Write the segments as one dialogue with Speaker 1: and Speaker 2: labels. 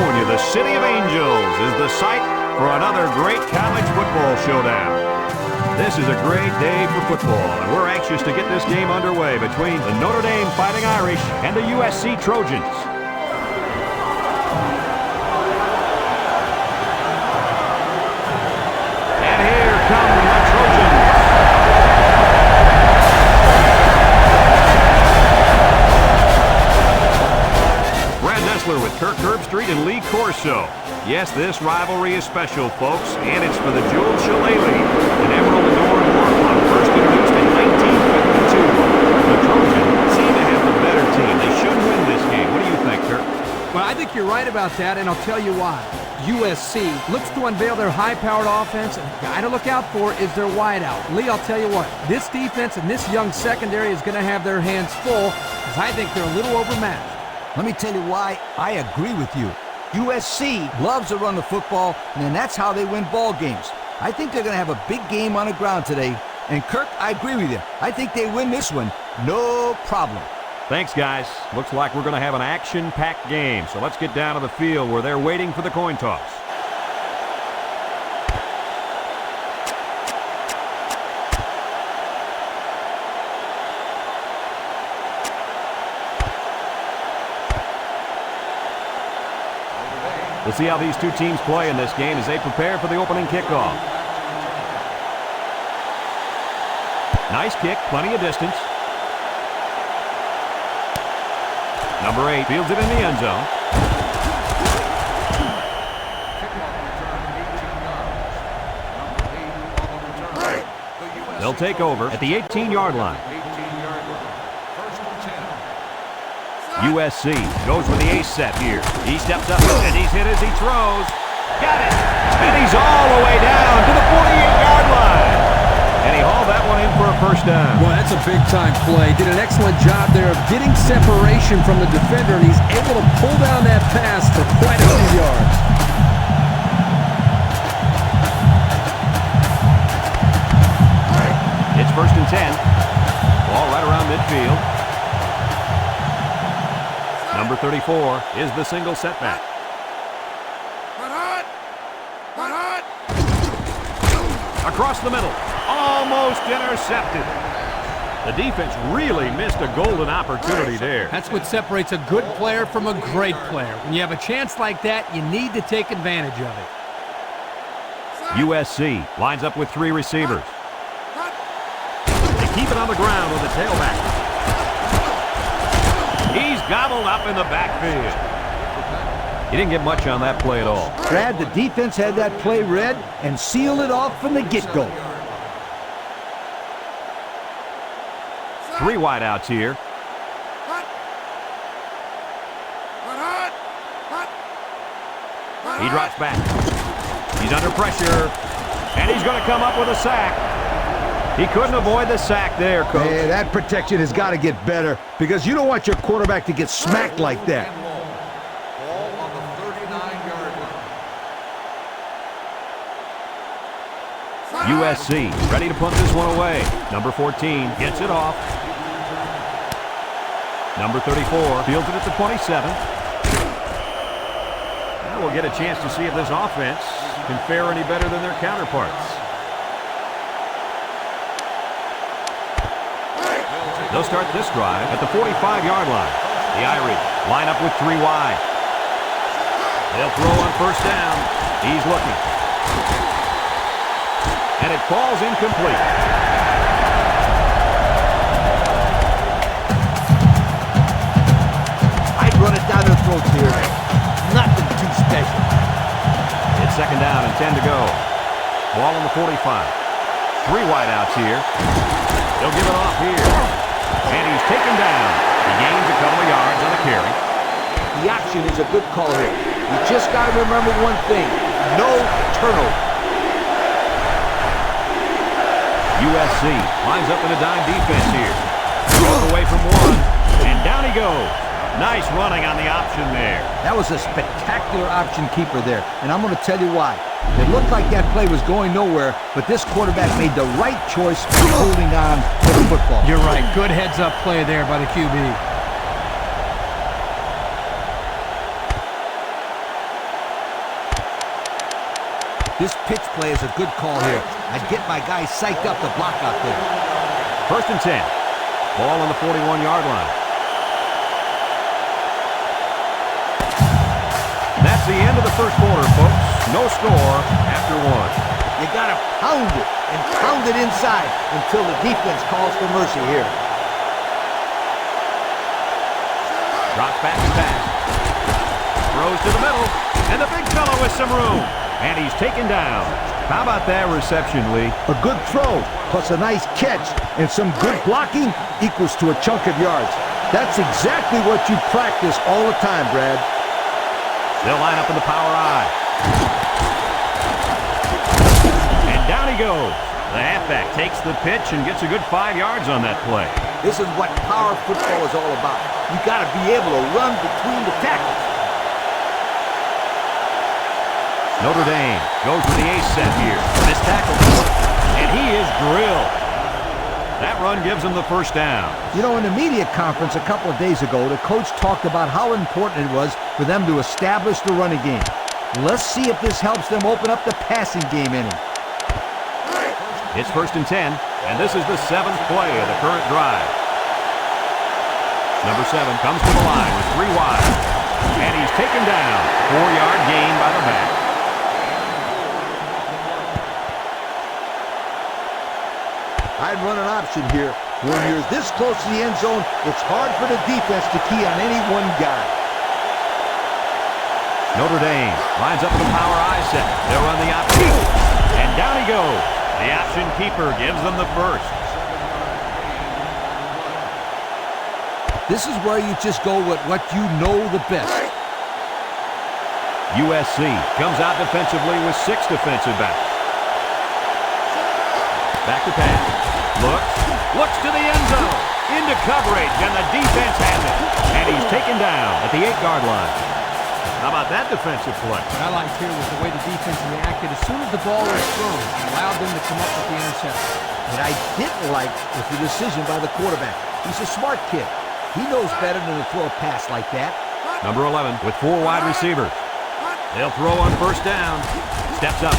Speaker 1: California, the City of Angels, is the site for another great college football showdown. This is a great day for football, and we're anxious to get this game underway between the Notre Dame Fighting Irish and the USC Trojans. And here come the Trojans. With Kirk Herbstreit and Lee Corso. Yes, this rivalry is special, folks, and it's for the jeweled Shillelagh, an emerald adored war club first introduced in 1952. The Trojans seem to have the better team. They should win this game. What do you think, Kirk?
Speaker 2: Well, I think you're right about that, and I'll tell you why. USC looks to unveil their high-powered offense, and the guy to look out for is their wideout. Lee, I'll tell you what, this defense and this young secondary is going to have their hands full, because I think they're a little overmatched.
Speaker 3: Let me tell you why I agree with you. USC loves to run the football, and that's how they win ball games. I think they're going to have a big game on the ground today. And Kirk, I agree with you. I think they win this one, no problem.
Speaker 1: Thanks, guys. Looks like we're going to have an action-packed game. So let's get down to the field where they're waiting for the coin toss. We'll see how these two teams play in this game as they prepare for the opening kickoff. Nice kick, plenty of distance. Number 8 fields it in the end zone. They'll take over at the 18-yard line. USC goes with the ace set here. He steps up and he's hit as he throws. Got it! And he's all the way down to the 48-yard line. And he hauled that one in for a first down.
Speaker 2: Well, that's a big-time play. Did an excellent job there of getting separation from the defender, and he's able to pull down that pass for quite a few yards.
Speaker 1: It's 1st and 10. Ball right around midfield. Number 34 is the single setback. Across the middle. Almost intercepted. The defense really missed a golden opportunity there.
Speaker 2: That's what separates a good player from a great player. When you have a chance like that, you need to take advantage of it.
Speaker 1: USC lines up with 3 receivers. They keep it on the ground with the tailback. He's gobbled up in the backfield. He didn't get much on that play at all.
Speaker 3: Brad, the defense had that play read and sealed it off from the get-go.
Speaker 1: 3 wideouts here. He drops back. He's under pressure, and he's going to come up with a sack. He couldn't avoid the sack there, Coach.
Speaker 3: Yeah, that protection has got to get better because you don't want your quarterback to get smacked like that.
Speaker 4: Ball on the 39-yard line.
Speaker 1: USC ready to punt this one away. Number 14 gets it off. Number 34 fields it at the 27. Now we'll get a chance to see if this offense can fare any better than their counterparts. They'll start this drive at the 45-yard line. The Irish line up with 3 wide. They'll throw on 1st down. He's looking. And it falls incomplete.
Speaker 3: I'd run it down their throats here. Nothing too special.
Speaker 1: It's 2nd down and 10 to go. Ball on the 45. 3 wideouts here. They'll give it off here. And he's taken down. He gains a couple of yards on the carry.
Speaker 3: The option is a good call here. You just got to remember one thing. No turnover.
Speaker 1: USC lines up in a dime defense here. Throws away from 1. And down he goes. Nice running on the option there.
Speaker 3: That was a spectacular option keeper there. And I'm going to tell you why. It looked like that play was going nowhere, but this quarterback made the right choice for holding on to the football.
Speaker 2: You're right. Good heads-up play there by the QB.
Speaker 3: This pitch play is a good call here. I'd get my guys psyched up to block out there.
Speaker 1: 1st and 10. Ball on the 41-yard line. And that's the end of the first quarter, folks. No score after 1.
Speaker 3: You got to pound it and pound it inside until the defense calls for mercy here.
Speaker 1: Drops back to pass. Throws to the middle. And the big fellow with some room. And he's taken down. How about that reception, Lee?
Speaker 3: A good throw plus a nice catch and some good blocking equals to a chunk of yards. That's exactly what you practice all the time, Brad.
Speaker 1: They'll line up in the power I. And down he goes. The halfback takes the pitch and gets a good 5 yards on that play.
Speaker 3: This is what power football is all about. You got to be able to run between the tackles.
Speaker 1: Notre Dame goes with the ace set here. This tackle. And he is drilled. That run gives him the first down.
Speaker 3: You know, in the media conference a couple of days ago, the coach talked about how important it was for them to establish the running game. Let's see if this helps them open up the passing game inning.
Speaker 1: It's 1st and 10, and this is the 7th play of the current drive. Number 7 comes to the line with 3 wide. And he's taken down. 4-yard gain by the back.
Speaker 3: I'd run an option here. When you're this close to the end zone, it's hard for the defense to key on any one guy.
Speaker 1: Notre Dame lines up in the power I set. They'll run the option. And down he goes. The option keeper gives them the first.
Speaker 3: This is where you just go with what you know the best.
Speaker 1: USC comes out defensively with 6 defensive backs. Back to pass. Looks to the end zone. Into coverage, and the defense has it. And he's taken down at the 8-yard line. How about that defensive play?
Speaker 2: What I liked here was the way the defense reacted as soon as the ball was thrown. It allowed them to come up with the interception.
Speaker 3: What I didn't like was the decision by the quarterback. He's a smart kid. He knows better than to throw a pass like that.
Speaker 1: Number 11 with 4 wide receivers. They'll throw on first down. Steps up.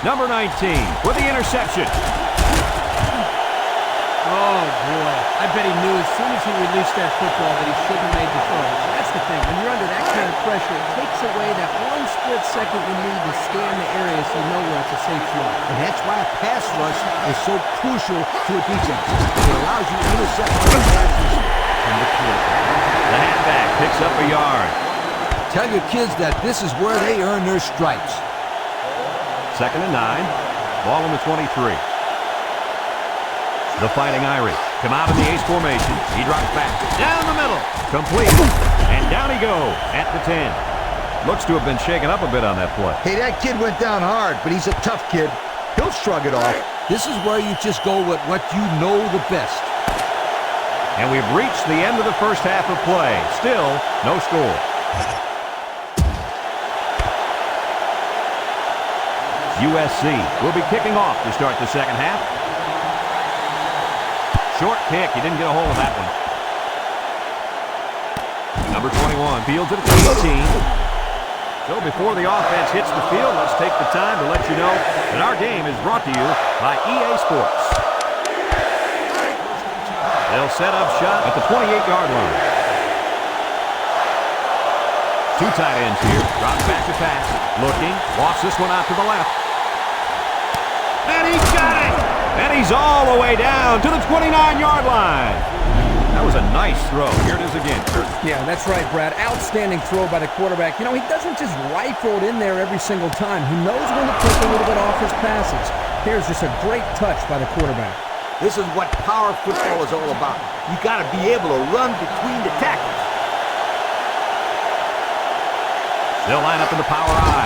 Speaker 1: Number 19 with the interception.
Speaker 2: Oh, boy. I bet he knew as soon as he released that football that he shouldn't have made the throw. That's the thing. When you're under that kind of pressure, it takes away that one split second you need to scan the area so you know where it's a safe throw.
Speaker 3: And that's why a pass rush is so crucial to a defense. It allows you to intercept passes from the quarterback.
Speaker 1: The halfback picks up a yard.
Speaker 3: Tell your kids that this is where they earn their stripes.
Speaker 1: 2nd and 9. Ball on the 23. The Fighting Irish come out in the ace formation. He drops back. Down the middle. Complete. And down he goes at the 10. Looks to have been shaken up a bit on that play.
Speaker 3: Hey, that kid went down hard, but he's a tough kid. He'll shrug it off. This is where you just go with what you know the best.
Speaker 1: And we've reached the end of the first half of play. Still, no score. USC will be kicking off to start the second half. Short kick. He didn't get a hold of that one. Number 21 fields it at the 18. So before the offense hits the field, let's take the time to let you know that our game is brought to you by EA Sports. They'll set up shot at the 28-yard line. 2 tight ends here. Drops back to pass. Looking. Walks this one out to the left. And he got it! And he's all the way down to the 29-yard line. That was a nice throw. Here it is again.
Speaker 2: Yeah, that's right, Brad. Outstanding throw by the quarterback. You know, he doesn't just rifle it in there every single time. He knows when to take a little bit off his passes. Here's just a great touch by the quarterback.
Speaker 3: This is what power football is all about. You got to be able to run between the tackles.
Speaker 1: They'll line up in the power I.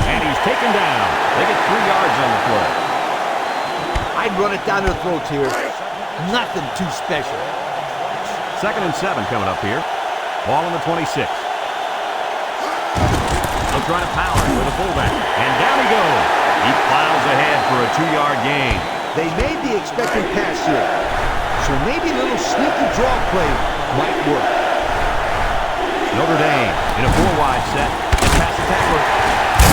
Speaker 1: And he's taken down. They get 3 yards on the play.
Speaker 3: I'd run it down their throats here. Nothing too special.
Speaker 1: 2nd and 7 coming up here. Ball on the 26. They'll try to power it with a fullback. And down he goes. He plows ahead for a 2-yard gain.
Speaker 3: They made the expected pass here. So maybe a little sneaky draw play might work.
Speaker 1: Notre Dame in a 4-wide set. Pass the tackler.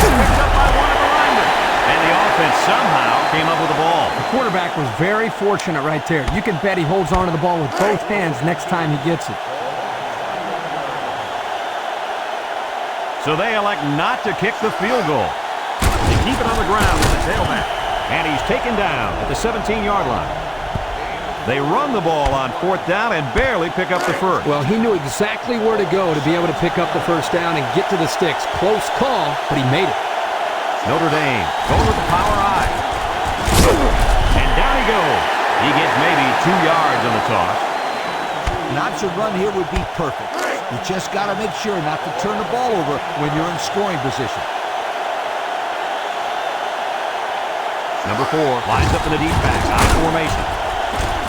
Speaker 1: Picked up by one of the linemen. And the offense somehow came up with the ball.
Speaker 2: The quarterback was very fortunate right there. You can bet he holds on to the ball with both hands next time he gets it.
Speaker 1: So they elect not to kick the field goal. They keep it on the ground with the tailback. And he's taken down at the 17-yard line. They run the ball on 4th down and barely pick up the first.
Speaker 2: Well, he knew exactly where to go to be able to pick up the first down and get to the sticks. Close call, but he made it.
Speaker 1: Notre Dame going with the power I. And down he goes. He gets maybe 2 yards on the toss.
Speaker 3: An option run here would be perfect. You just got to make sure not to turn the ball over when you're in scoring position.
Speaker 1: Number 4 lines up in the deep back, I formation.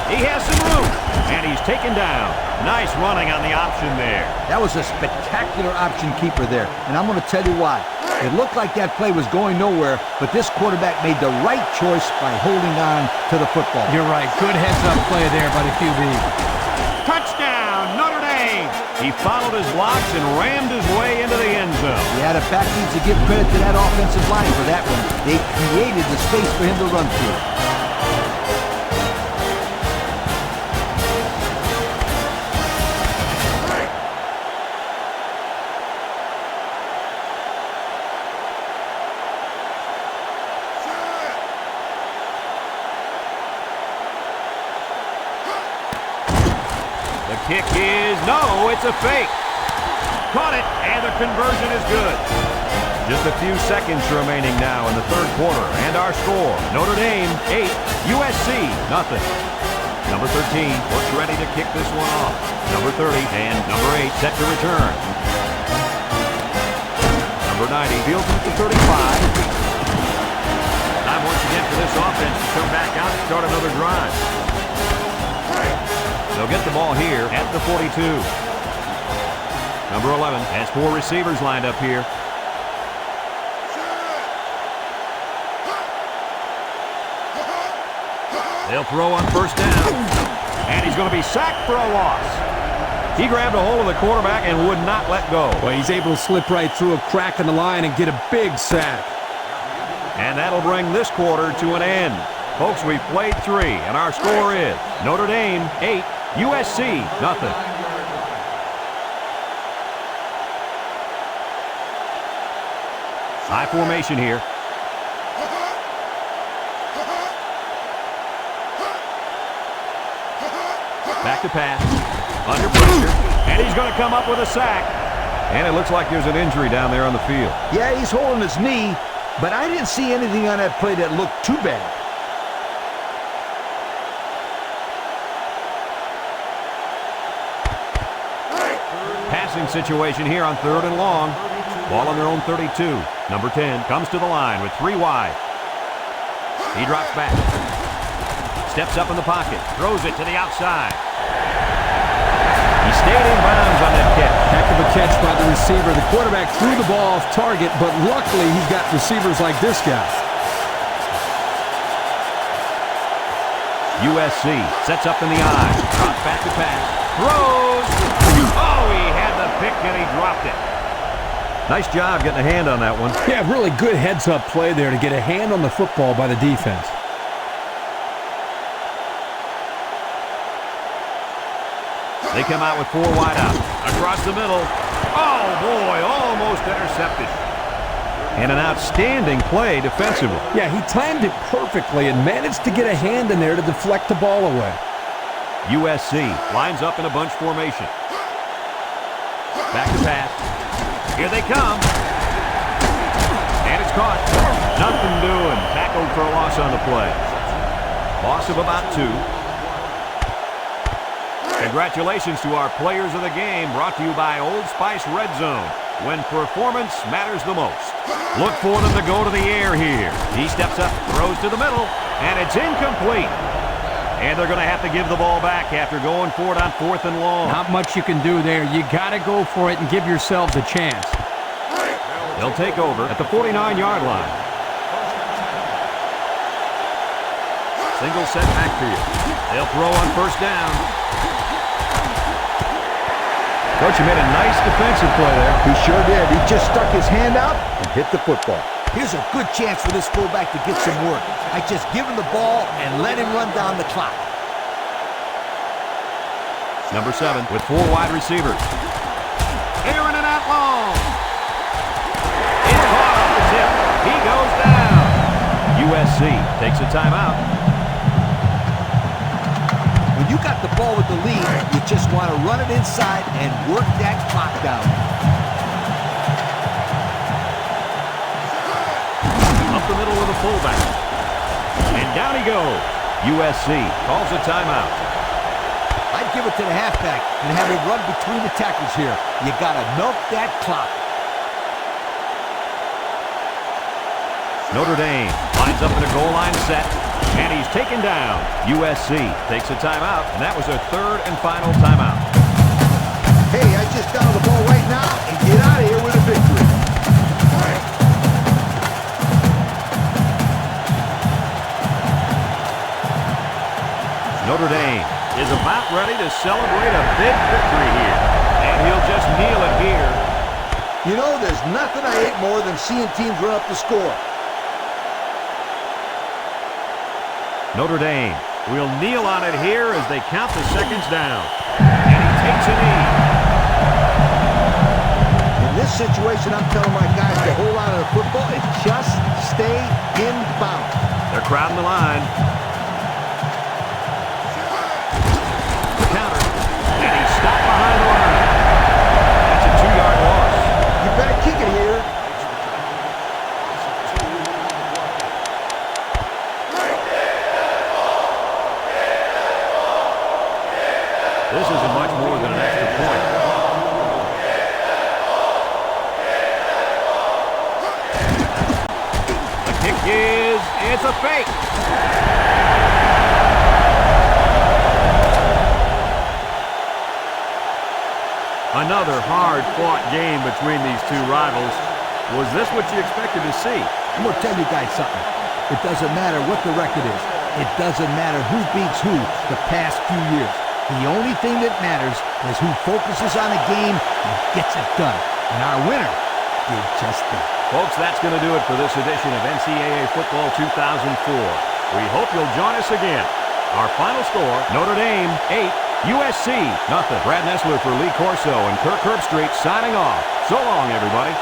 Speaker 1: He has some room, and he's taken down. Nice running on the option there.
Speaker 3: That was a spectacular option keeper there, and I'm going to tell you why. It looked like that play was going nowhere, but this quarterback made the right choice by holding on to the football.
Speaker 2: You're right. Good heads-up play there by the QB.
Speaker 1: Touchdown, Notre Dame! He followed his blocks and rammed his way into the end zone.
Speaker 3: Yeah, the back needs to give credit to that offensive line for that one. They created the space for him to run through.
Speaker 1: The kick is, no, it's a fake. Caught it, and the conversion is good. Just a few seconds remaining now in the 3rd quarter, and our score, Notre Dame 8, USC nothing. Number 13 looks ready to kick this one off. Number 30 and number 8 set to return. Number 90 fields it at the 35. Time once again for this offense to come back out and start another drive. They'll get the ball here at the 42. Number 11 has 4 receivers lined up here. They'll throw on 1st down. And he's going to be sacked for a loss. He grabbed a hold of the quarterback and would not let go.
Speaker 2: Well, he's able to slip right through a crack in the line and get a big sack.
Speaker 1: And that'll bring this quarter to an end. Folks, we've played 3, and our score is Notre Dame 8, USC nothing. High formation here. Back to pass. Under pressure. And he's going to come up with a sack. And it looks like there's an injury down there on the field.
Speaker 3: Yeah, he's holding his knee, but I didn't see anything on that play that looked too bad.
Speaker 1: Passing situation here on 3rd and long. Ball on their own 32. Number 10 comes to the line with 3 wide. He drops back. Steps up in the pocket. Throws it to the outside. He stayed in bounds on that catch.
Speaker 2: Heck of a catch by the receiver. The quarterback threw the ball off target, but luckily he's got receivers like this guy.
Speaker 1: USC sets up in the eye. Drops back to pass. Throws. Oh, he had the pick and he dropped it. Nice job getting a hand on that one.
Speaker 2: Yeah, really good heads-up play there to get a hand on the football by the defense.
Speaker 1: They come out with 4 wide out. Across the middle. Oh, boy, almost intercepted. And an outstanding play defensively.
Speaker 2: Yeah, he timed it perfectly and managed to get a hand in there to deflect the ball away.
Speaker 1: USC lines up in a bunch formation. Back to pass. Here they come. And it's caught. Nothing doing. Tackled for a loss on the play. Loss of about 2. Congratulations to our players of the game, brought to you by Old Spice Red Zone, when performance matters the most. Look for them to go to the air here. He steps up, throws to the middle, and it's incomplete. And they're going to have to give the ball back after going for it on 4th and long.
Speaker 2: Not much you can do there. You got to go for it and give yourselves a chance.
Speaker 1: They'll take over at the 49-yard line. Single set back to you. They'll throw on 1st down. Coach, you made a nice defensive play there.
Speaker 5: He sure did. He just stuck his hand out and hit the football.
Speaker 3: Here's a good chance for this fullback to get some work. I just give him the ball and let him run down the clock.
Speaker 1: Number 7 with 4 wide receivers. Aaron and out long. It's caught off the tip. He goes down. USC takes a timeout.
Speaker 3: When you got the ball with the lead, you just want to run it inside and work that clock down.
Speaker 1: Up the middle with a fullback. And down he goes. USC calls a timeout.
Speaker 3: I'd give it to the halfback and have him run between the tackles here. You got to milk that clock.
Speaker 1: Notre Dame lines up in a goal line set. And he's taken down. USC takes a timeout, and that was their 3rd and final timeout.
Speaker 5: Hey, I just down the ball right now and get out of here with a victory.
Speaker 1: Notre Dame is about ready to celebrate a big victory here. And he'll just kneel it here.
Speaker 5: You know, there's nothing I hate more than seeing teams run up the score.
Speaker 1: Notre Dame will kneel on it here as they count the seconds down. And he takes a knee.
Speaker 5: In this situation, I'm telling my guys to hold on to the football and just stay in bounds.
Speaker 1: They're crowding the line. The counter. And he's stopped behind the line. That's a 2-yard loss.
Speaker 5: You better kick it here.
Speaker 1: This isn't much more than an extra point. The kick it's a fake. Another hard-fought game between these two rivals. Was this what you expected to see?
Speaker 3: I'm going to tell you guys something. It doesn't matter what the record is. It doesn't matter who beats who the past few years. The only thing that matters is who focuses on the game and gets it done. And our winner did just that.
Speaker 1: Folks, that's going to do it for this edition of NCAA Football 2004. We hope you'll join us again. Our final score, Notre Dame 8, USC 0. Brad Nessler for Lee Corso and Kirk Herbstreit signing off. So long, everybody.